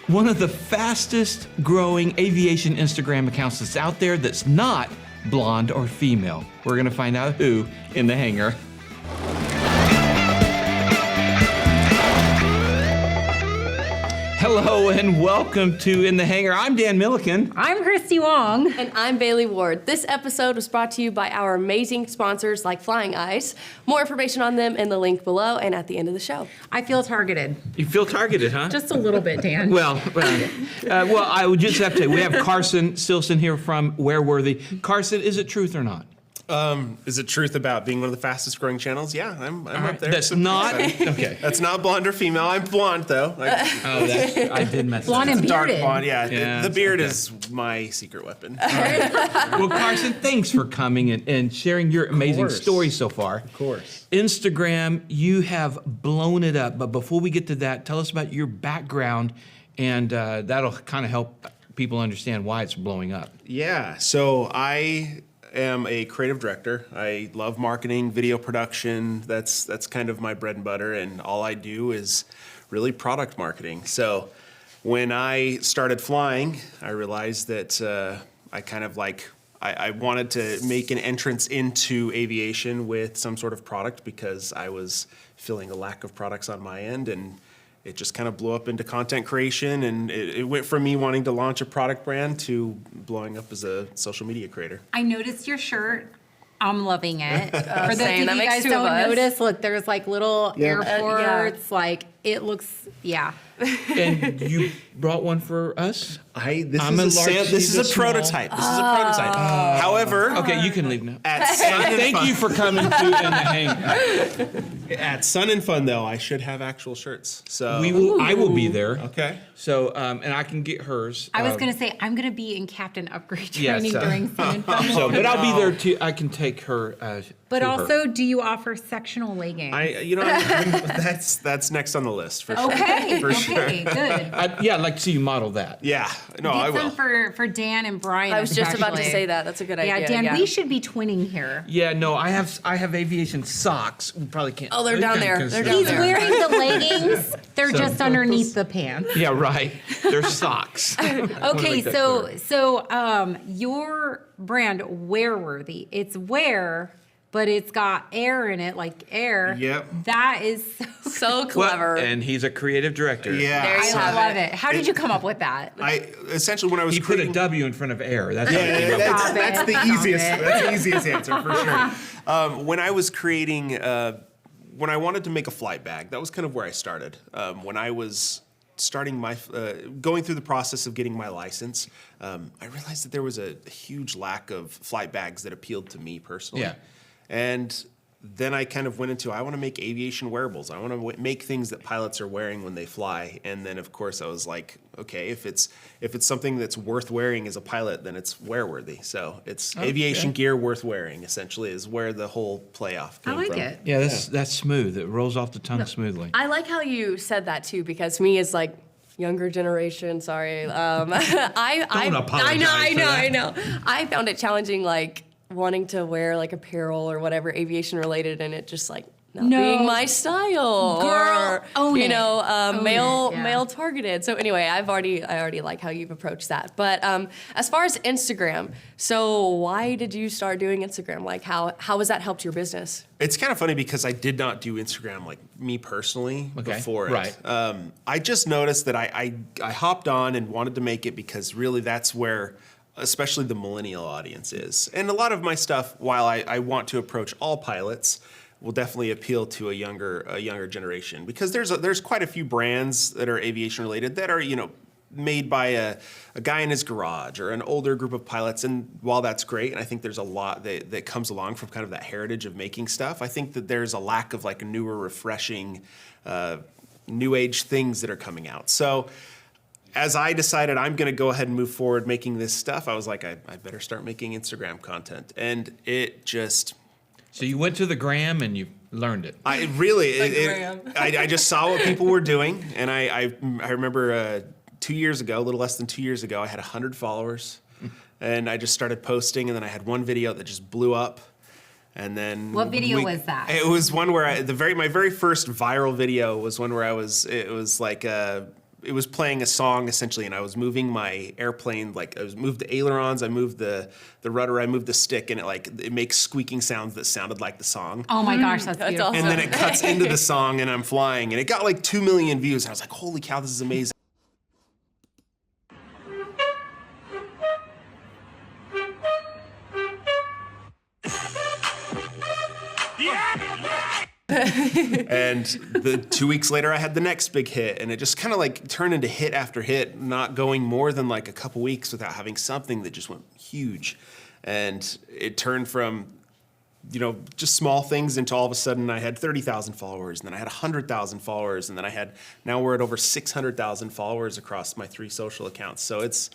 one of the fastest growing aviation Instagram accounts that's out there that's not blonde or female. We're gonna find out who in the hangar. Hello and welcome to In the Hangar. I'm Dan Milliken. I'm Christy Wong. And I'm Bailey Ward. This episode was brought to you by our amazing sponsors like Flying Eyes. More information on them in the link below and at the end of the show. I feel targeted. You feel targeted, huh? Just a little bit, Dan. Well, I would just have to, we have Carson Stilson here from Wairworthy. Carson, is it truth or not? Is it truth about being one of the fastest growing channels? Yeah, I'm up there. That's not, okay. That's not blonde or female. I'm blonde though. I did mess Blonde up. and Dark bearded. blonde, yeah. Yeah, The beard okay. is my secret weapon. Well, Carson, thanks for coming and sharing your amazing course. story so far. Of course. Instagram, you have blown it up. But before we get to that, tell us about your background, and that'll kind of help people understand why it's blowing up. Yeah, so I am a creative director. I love marketing, video production. That's kind of my bread and butter, and all I do is really product marketing. So when I started flying, I realized that I wanted to make an entrance into aviation with some sort of product because I was feeling a lack of products on my end, and it just kind of blew up into content creation, and it went from me wanting to launch a product brand to blowing up as a social media creator. I noticed your shirt. I'm loving it. For those of same. you That makes guys two of don't us. notice, look, there's like little airports. Like it looks, yeah. And you brought one for us? This I'm a large, this she's is a small. prototype. This is a prototype. However, Okay, you can leave now. at Sun and Thank Fun, you for coming to In the Hangar. at Sun and Fun though, I should have actual shirts. So I will be there. okay. So, and I can get hers. I was gonna say I'm gonna be in Captain Upgrade Yes, training during Sun and Fun. So, but I'll be there too. I can take her. But to her. also, do you offer sectional leggings? That's next on the list for sure. Okay, For sure. okay, good. I'd like to see you model that. Yeah, no, I Get will. some for Dan and Brian. I was just about to especially. say that. That's a good Yeah, idea. Dan, we should be twinning here. Yeah, no, I have aviation socks. We probably can't. Oh, they're we down can't there. consider They're down He's there. wearing the leggings. They're So- just underneath the pants. Yeah, right. They're socks. Okay, make that so your brand Wairworthy, it's wear, but it's got air in it, like air. Yep. That is So clever. Well, and he's a creative director. Yeah, There you so have I love it. How did you come up with that? I essentially when I was He put a creating, W in front of air. That's how he came up with Stop that's it. the Stop easiest. it. That's the easiest answer for sure. When I was creating, when I wanted to make a flight bag, that was kind of where I started. When I was starting my, going through the process of getting my license, I realized that there was a huge lack of flight bags that appealed to me personally. Yeah. And then I kind of went into, I want to make aviation wearables. I want to make things that pilots are wearing when they fly. And then of course I was like, okay, if it's something that's worth wearing as a pilot, then it's wear-worthy. So it's aviation gear worth wearing, essentially, is where the whole playoff I came like from. it. Yeah, that's smooth. It rolls off the tongue smoothly. I like how you said that too, because me as like younger generation, sorry. Don't apologize I know. I found it challenging, like wanting to wear like apparel or whatever aviation related, and it just like not No. being my style, Girl, or own you it. know, Own male it, yeah. male targeted. So anyway, I already like how you've approached that. But as far as Instagram, so why did you start doing Instagram? Like how has that helped your business? It's kind of funny because I did not do Instagram like me personally before it. Right. I just noticed that I hopped on and wanted to make it because really that's where especially the millennial audience is. And a lot of my stuff, while I want to approach all pilots, will definitely appeal to a younger generation because there's quite a few brands that are aviation related that are, you know, made by a guy in his garage or an older group of pilots. And while that's great, and I think there's a lot that comes along from kind of that heritage of making stuff, I think that there's a lack of like a newer, refreshing, new age things that are coming out. So as I decided I'm going to go ahead and move forward making this stuff, I was like, I better start making Instagram content. And it just... So you went to the gram and you learned it. I really, gram. I just saw what people were doing. And I remember 2 years ago, a little less than 2 years ago, I had 100 followers. And I just started posting, and then I had one video that just blew up. And then What video was that? It was one where my very first viral video was one where it was like it was playing a song essentially, and I was moving my airplane, like I was moved the ailerons, I moved the rudder, I moved the stick, and it makes squeaking sounds that sounded like the song. Oh my gosh, that's beautiful. awesome. And then it cuts into the song, and I'm flying, and it got like 2 million views. And I was like, holy cow, this is amazing. And the 2 weeks later, I had the next big hit, and it just kind of like turned into hit after hit, not going more than like a couple weeks without having something that just went huge. And it turned from, just small things into all of a sudden I had 30,000 followers, and then I had 100,000 followers, and then now we're at over 600,000 followers across my 3 social accounts. So it's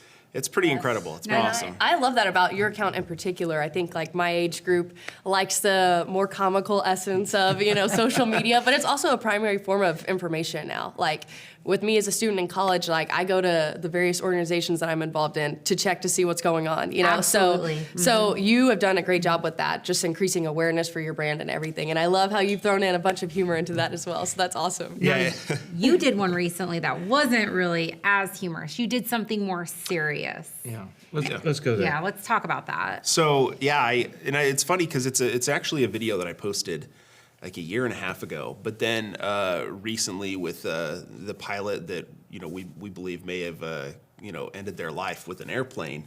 pretty incredible. It's Nice. awesome. I love that about your account in particular. I think like my age group likes the more comical essence of, social media, but it's also a primary form of information now. Like with me as a student in college, like I go to the various organizations that I'm involved in to check to see what's going on, Absolutely. So you have done a great job with that, just increasing awareness for your brand and everything. And I love how you've thrown in a bunch of humor into that as well. So that's awesome. Yeah. You did one recently that wasn't really as humorous. You did something more serious. Yeah. Let's go there. Yeah, let's talk about that. So yeah, it's funny because it's actually a video that I posted like a year and a half ago. But then recently with the pilot that we believe may have ended their life with an airplane,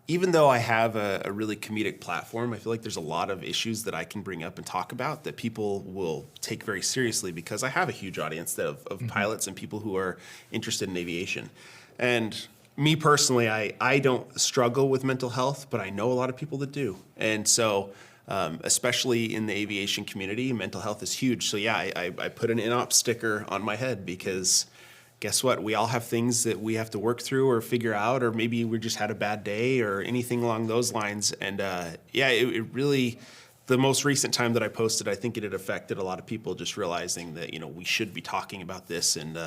even though I have a really comedic platform, I feel like there's a lot of issues that I can bring up and talk about that people will take very seriously because I have a huge audience of pilots and people who are interested in aviation. And me personally, I don't struggle with mental health, but I know a lot of people that do. And so, especially in the aviation community, mental health is huge. So yeah, I put an in-op sticker on my head because guess what? We all have things that we have to work through or figure out, or maybe we just had a bad day or anything along those lines. And it really, the most recent time that I posted, I think it had affected a lot of people just realizing that, we should be talking about this and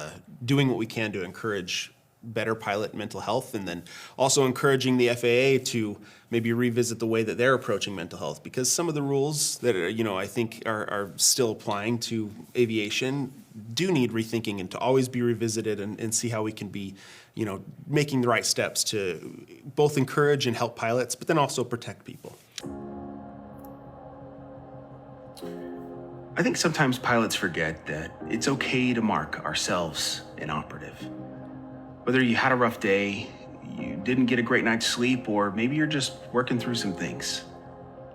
doing what we can to encourage better pilot mental health, and then also encouraging the FAA to maybe revisit the way that they're approaching mental health, because some of the rules that I think are still applying to aviation do need rethinking and to always be revisited and see how we can be making the right steps to both encourage and help pilots, but then also protect people. I think sometimes pilots forget that it's okay to mark ourselves an operative. Whether you had a rough day, you didn't get a great night's sleep, or maybe you're just working through some things,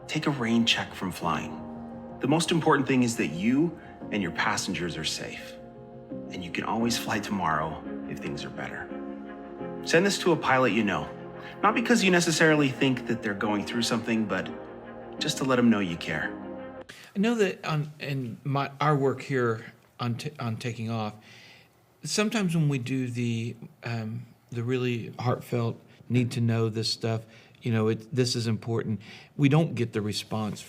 take a rain check from flying. The most important thing is that you and your passengers are safe, and you can always fly tomorrow if things are better. Send this to a pilot you know, not because you necessarily think that they're going through something, but just to let them know you care. I know that in our work here on taking off, sometimes when we do the really heartfelt need to know this stuff, this is important, we don't get the response.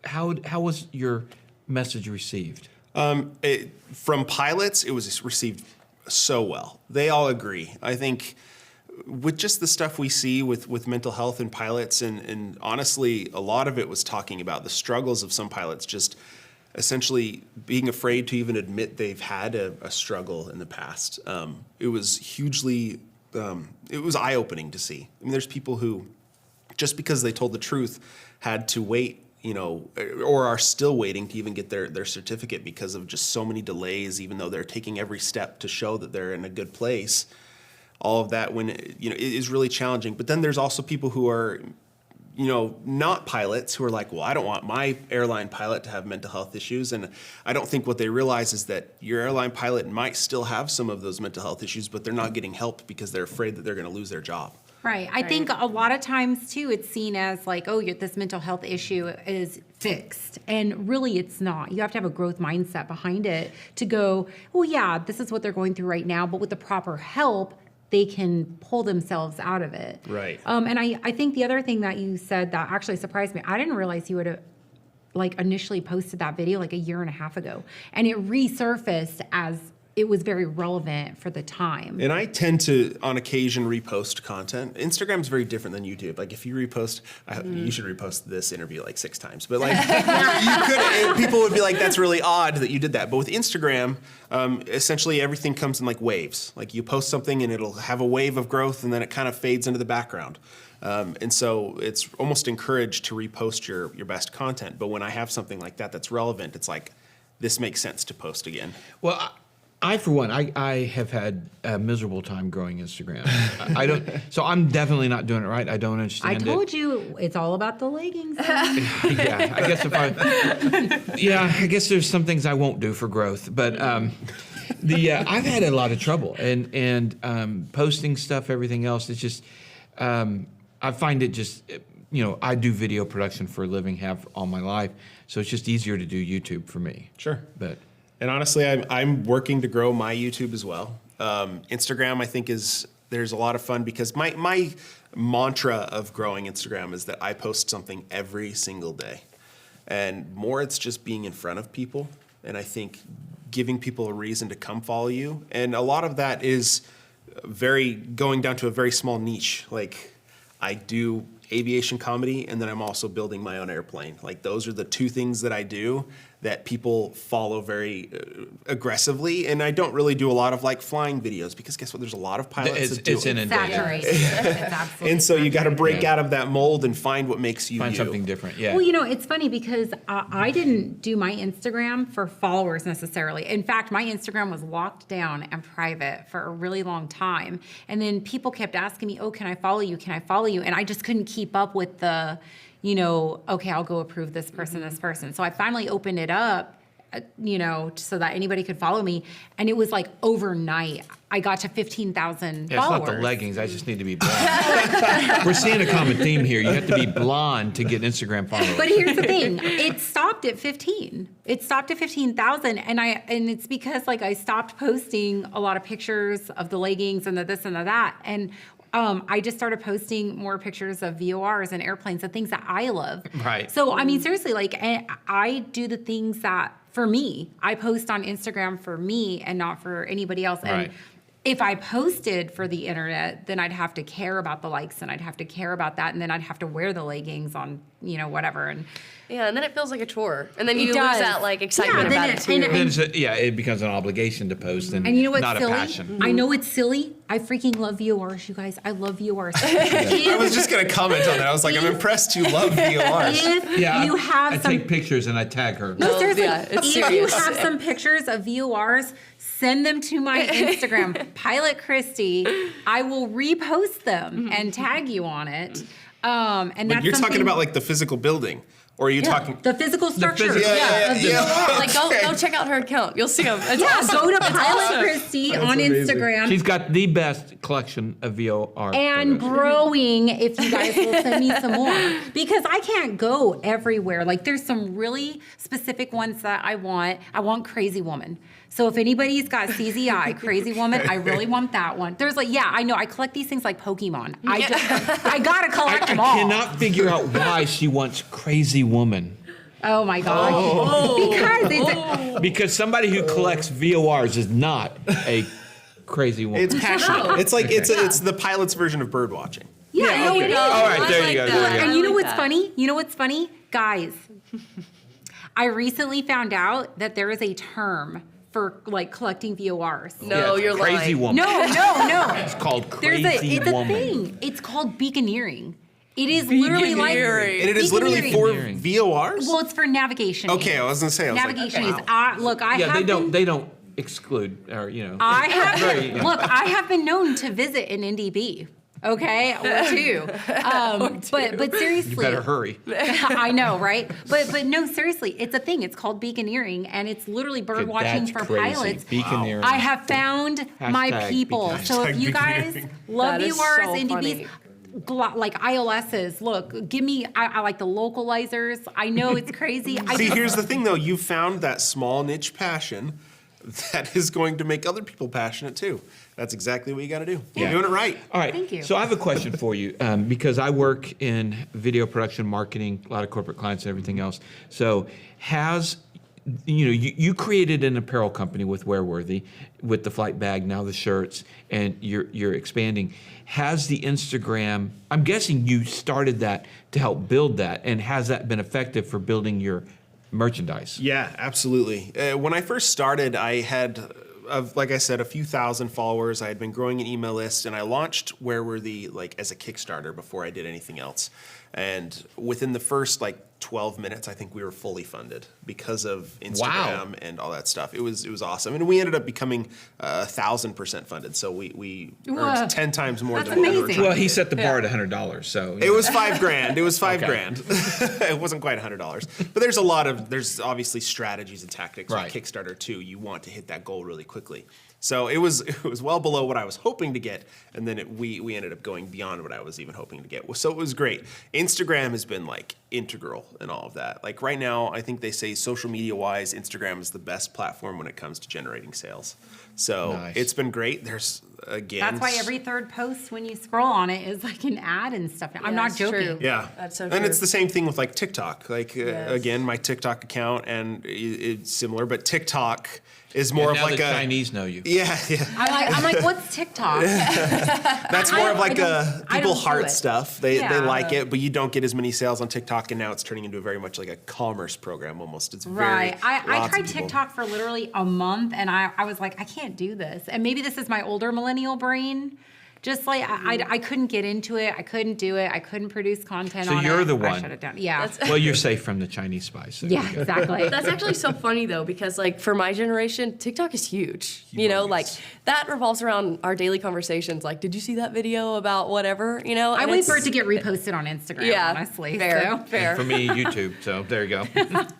How was your message received? From pilots, it was received so well. They all agree. I think with just the stuff we see with mental health in pilots, and honestly, a lot of it was talking about the struggles of some pilots, just essentially being afraid to even admit they've had a struggle in the past. It was hugely, it was eye-opening to see. I mean, there's people who, just because they told the truth, had to wait, or are still waiting to even get their certificate because of just so many delays, even though they're taking every step to show that they're in a good place. All of that, when it is really challenging. But then there's also people who are not pilots who are like, well, I don't want my airline pilot to have mental health issues. And I don't think what they realize is that your airline pilot might still have some of those mental health issues, but they're not getting help because they're afraid that they're going to lose their job. Right. I think a lot of times, too, it's seen as like, oh, this mental health issue is fixed. And really, it's not. You have to have a growth mindset behind it to go, well, yeah, this is what they're going through right now. But with the proper help, they can pull themselves out of it. Right. And I think the other thing that you said that actually surprised me, I didn't realize you would have initially posted that video like a year and a half ago, and it resurfaced as it was very relevant for the time. And I tend to, on occasion, repost content. Instagram's very different than YouTube. Like if you repost, you should repost this interview like 6 times. But like you could, people would be like, "That's really odd that you did that." But with Instagram, essentially everything comes in like waves. Like you post something and it'll have a wave of growth, and then it kind of fades into the background. And so it's almost encouraged to repost your best content. But when I have something like that that's relevant, it's like, this makes sense to post again. Well, I for one, I have had a miserable time growing Instagram. I don't, so I'm definitely not doing it right. I don't I understand it. told you it's all about the leggings. Yeah, I guess I guess there's some things I won't do for growth, but I've had a lot of trouble and posting stuff, everything else. It's just I find it just I do video production for a living, have all my life, so it's just easier to do YouTube for me. Sure. But And honestly, I'm working to grow my YouTube as well. Instagram, I think, there's a lot of fun because my mantra of growing Instagram is that I post something every single day. And more, it's just being in front of people. And I think giving people a reason to come follow you. And a lot of that is going down to a very small niche. Like I do aviation comedy, and then I'm also building my own airplane. Like those are the 2 things that I do that people follow very aggressively. And I don't really do a lot of like flying videos because guess what? There's a lot of pilots that do it's it. inundated. Saturated. It's absolutely And so you got to break Yeah. out of that mold and find what makes you Find you. something different. Yeah. Well, it's funny because I didn't do my Instagram for followers necessarily. In fact, my Instagram was locked down and private for a really long time. And then people kept asking me, "Oh, can I follow you? Can I follow you?" And I just couldn't keep up with the, okay, I'll go approve this person. So I finally opened it up, so that anybody could follow me. And it was like overnight, I got to 15,000 Yeah, it's followers. not the leggings. I just need to be blonde. We're seeing a common theme here. You have to be blonde to get Instagram followers. But here's the thing: it stopped at 15. It stopped at 15,000, and it's because like I stopped posting a lot of pictures of the leggings and the this and the that, and I just started posting more pictures of VORs and airplanes, the things that I love. Right. So I mean, seriously, like I do the things that for me. I post on Instagram for me and not for anybody else. And Right. if I posted for the internet, then I'd have to care about the likes and I'd have to care about that, and then I'd have to wear the leggings on, whatever. And Yeah, and then it feels like a chore, and then you lose does. that like excitement Yeah, then about it it- too. and- Then it becomes an obligation to post and you know what's not silly? a passion. I know it's silly. I freaking love VORs, you guys. I love VORs. I was just going to comment on that. I was like, I'm impressed you love VORs. If Yeah, you have I some take pictures and I tag her. No, seriously. yeah, it's if serious. you have some pictures of VORs, send them to my Instagram, Pilot Christy. I will repost them and tag you on it. And But that's you're talking something- about like the physical building, or are you talking? the physical structure. physical- Yeah. Like go check out her account. You'll see them. It's Yeah, awesome. go to It's Pilot awesome. Christy on amazing. Instagram. She's got the best collection of VOR And photos. growing, if you guys will send me some more, because I can't go everywhere. Like there's some really specific ones that I want. I want Crazy Woman. So if anybody's got CZI, Crazy Woman, I really want that one. There's like, yeah, I know. I collect these things like Pokemon. I gotta collect I them all. cannot figure out why she wants Crazy Woman. Oh my gosh. Because it's Because somebody who collects VORs is not a crazy woman. It's passionate. It's like it's the pilot's version of bird watching. yeah, no, okay. it is. All right, I there like you go. that. There you go. And you know like what's that. funny? You know what's funny? Guys, I recently found out that there is a term for like collecting VORs. No, Yeah, you're crazy lying. woman. No. It's called There's Crazy it's a Woman. thing. It's called beaconeering. It is literally like Beaconeering. And it is literally for Beaconeering. VORs? well, it's for navigation. Okay, I was gonna say, I was like, navigation wow. is. Look, I Yeah, have they don't exclude or I have Very, yeah. look. I have been known to visit an NDB. Okay, or two. But seriously, You better hurry. I know, right? But no, seriously, it's a thing. It's called beaconeering, and it's literally bird watching That's for crazy. pilots. Beaconeering. I have found my Hashtag people. beaconeering. So if Hashtag you guys beaconeering. love That is viewers, so NDBs, like ILSs, look, give me. I like the localizers. I know it's crazy. See, here's the thing though, you found that small niche passion that is going to make other people passionate too. That's exactly what you gotta do. You're doing it right. All right. Thank you. So I have a question for you because I work in video production, marketing, a lot of corporate clients and everything else. So has you created an apparel company with Wairworthy, with the flight bag, now the shirts, and you're expanding. Has the Instagram, I'm guessing you started that to help build that, and has that been effective for building your merchandise? Yeah, absolutely. When I first started, I had, like I said, a few thousand followers. I had been growing an email list, and I launched Wairworthy like as a Kickstarter before I did anything else. And within the first 12 minutes, I think we were fully funded because of Instagram and all that stuff. It was awesome, and we ended up becoming 1,000% funded. So we earned 10 times more than what we were amazing. trying Well, to he do. set the bar at $100, so It was $5,000. It was $5,000. Okay. It wasn't quite $100. But there's obviously strategies and tactics Right. on Kickstarter too. You want to hit that goal really quickly. So it was well below what I was hoping to get, and then we ended up going beyond what I was even hoping to get. So it was great. Instagram has been integral in all of that. Right now, I think they say social media wise, Instagram is the best platform when it comes to generating sales. So Nice. it's been great. There's again. That's why every third post when you scroll on it is an ad and stuff. I'm not it's joking. true. Yeah, That's so and true. it's the same thing with TikTok. Yes. Again, my TikTok account and it's similar, but TikTok is more and of now the a Chinese know you. yeah. I'm like, what's TikTok? That's more of I people don't do heart it. stuff. They Yeah. like it, but you don't get as many sales on TikTok, and now it's turning into very much like a commerce program almost. It's Right. very I lots tried of people- TikTok for literally a month, and I was like, I can't do this. And maybe this is my older millennial brain. Just I couldn't get into it. I couldn't do it. I couldn't produce content So on it. you're the I one. shut it down. Yeah. Well, you're safe from the Chinese spies. So Yeah, exactly. That's actually so funny though, because for my generation, TikTok is huge. That revolves around our daily conversations. Did you see that video about whatever? I and wait it's- for it to get reposted on Instagram, Yeah, honestly. fair, So. fair. For me, YouTube. So there you go.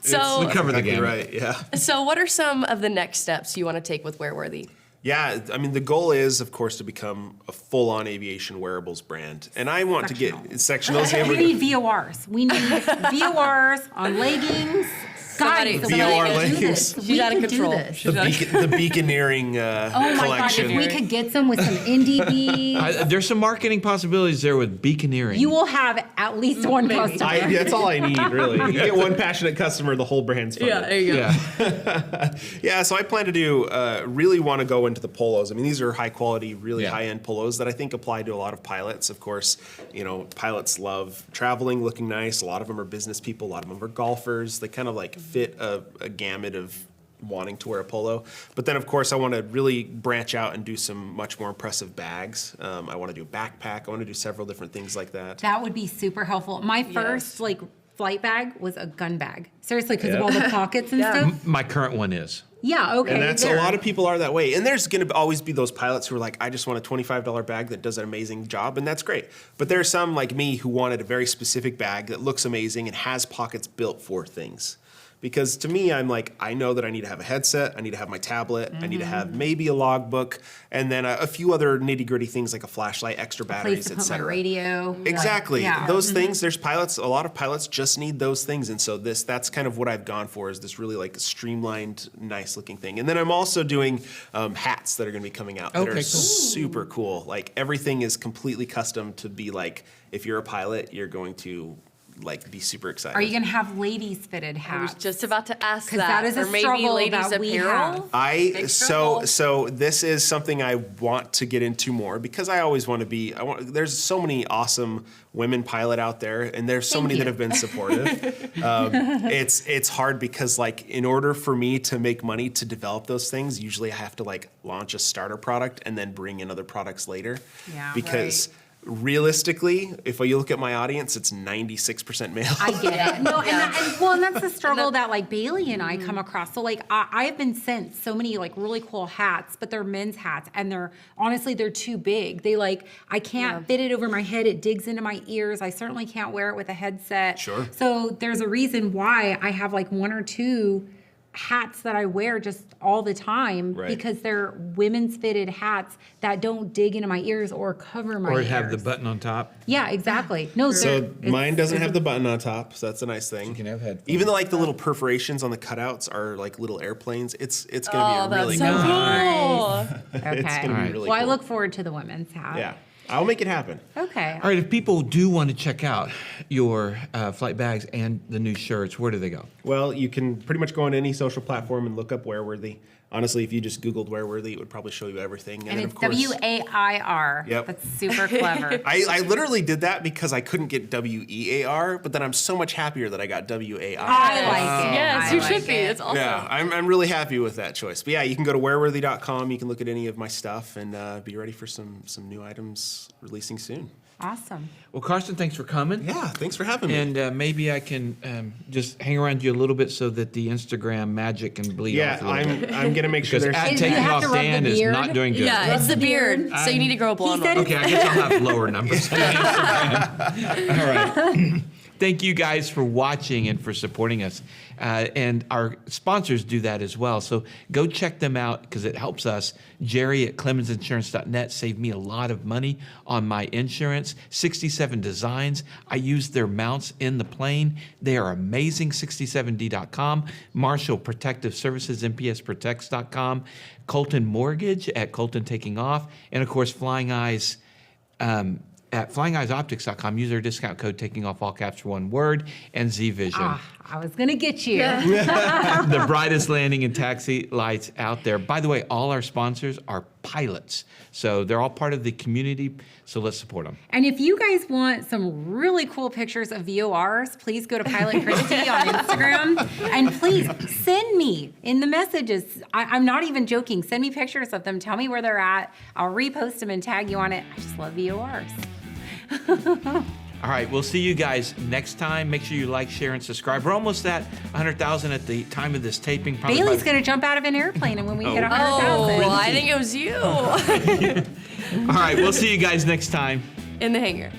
So, we cover the Exactly gamut. right. Yeah. so what are some of the next steps you want to take with Wairworthy? Yeah, I mean, the goal is, of course, to become a full-on aviation wearables brand. And I want to get sectionals. Yeah, We need VORs. We need VORs on leggings. Somebody- Guys, somebody- we VOR can do leggings. this. She's We out of can do control. this. the beaconeering Oh my gosh, collection. if we could get some with some NDB, There's some marketing possibilities there with beaconeering. you will have at least one customer. That's all I need, really. You get one passionate customer, the whole brand's funded. there you go. Yeah. Yeah, so I plan to do, really want to go into the polos. I mean, these are high quality, really Yeah. high-end polos that I think apply to a lot of pilots. Of course, pilots love traveling, looking nice. A lot of them are business people. A lot of them are golfers. They kind of fit a gamut of wanting to wear a polo. But then, of course, I want to really branch out and do some much more impressive bags. I want to do a backpack. I want to do several different things like that. That would be super helpful. My first flight bag was a gun bag. Seriously, because of all the pockets and stuff. My current one is. Yeah, okay. And that's there. a lot of people are that way. And there's going to always be those pilots who are like, I just want a $25 bag that does an amazing job, and that's great. But there's some like me who wanted a very specific bag that looks amazing and has pockets built for things. Because to me, I'm like, I know that I need to have a headset, I need to have my tablet, I need to have maybe a logbook, and then a few other nitty gritty things like a flashlight, extra Place batteries, to put my etc. radio. Exactly. Yeah. Those things, there's pilots, a lot of pilots just need those things. And so that's kind of what I've gone for, is this really streamlined, nice looking thing. And then I'm also doing hats that are going to be coming out that Okay, are cool. super cool. Everything is completely custom to be if you're a pilot, you're going to be super excited. Are you going to have ladies fitted I was hats? just about to ask 'Cause that. that is a or maybe struggle ladies that we apparel. have. Big struggle. So this is something I want to get into more, because I always want to be. There's so many awesome women pilot out there, and there's so Thank many you. that have been supportive. It's hard because in order for me to make money to develop those things, usually I have to launch a starter product and then bring in other products later. Yeah. Because realistically, if you look at my audience, it's 96% male. I get it. No, and that's the struggle that Bailey and I come across. So I've been sent so many really cool hats, but they're men's hats, and they're too big. They I can't fit it over my head. It digs into my ears. I certainly can't wear it with a headset. Sure. So there's a reason why I have one or two hats that I wear just all the time, Right. because they're women's fitted hats that don't dig into my ears or cover my Or ears. have the button on top. Yeah, exactly. No, So mine doesn't have the button on top, so that's a nice thing. You can have headphones. Even the little perforations on the cutouts are little airplanes. It's Oh, gonna be that's really so good. cool. Okay. It's gonna be Alright. really Well, I cool. look forward to the women's hat. Yeah. I'll make it happen. Okay. All right, if people do want to check out your flight bags and the new shirts, where do they go? Well, you can pretty much go on any social platform and look up Wairworthy. Honestly, if you just Googled Wairworthy, it would probably show you everything. And then, it's of course, WAIR. Yep. That's super clever. I literally did that because I couldn't get WEAR, but then I'm so much happier that I got WAI. I like it. Yes, I you like should be. it. It's awesome. Yeah, I'm really happy with that choice. But yeah, you can go to wairworthy.com. You can look at any of my stuff and be ready for some new items releasing soon. Awesome. Well, Carson, thanks for coming. Yeah, thanks for having me. And maybe I can just hang around you a little bit so that the Instagram magic can bleed yeah, off a little bit. I'm gonna make sure Because there's. at You taking have off to rub the Dan is beard. not doing good. Yeah, it's the beard. beard. So you need to grow a blonde said one. Okay, I guess I'll have lower numbers on Instagram. All right. Thank you guys for watching and for supporting us. And our sponsors do that as well. So go check them out because it helps us. Jerry at ClemensInsurance.net saved me a lot of money on my insurance. 67 Designs. I use their mounts in the plane. They are amazing. 67D.com. Marshall Protective Services, MPSProtects.com. Colton Mortgage at Colton Taking Off. And of course, Flying Eyes. At flyingeyesoptics.com, use our discount code taking off all caps for one word, and Z Vision, I was going to get you. the brightest landing and taxi lights out there. By the way, all our sponsors are pilots, so they're all part of the community, so let's support them. And if you guys want some really cool pictures of VORs, please go to Pilot Christy on Instagram. And please send me in the messages. I'm not even joking. Send me pictures of them. Tell me where they're at. I'll repost them and tag you on it. I just love VORs. All right, we'll see you guys next time. Make sure you like, share, and subscribe. We're almost at 100,000 at the time of this taping. Probably by Bailey's the- going to jump out of an airplane, and when we hit 100,000. Oh, I think it was you All right, we'll see you guys next time. in the hangar.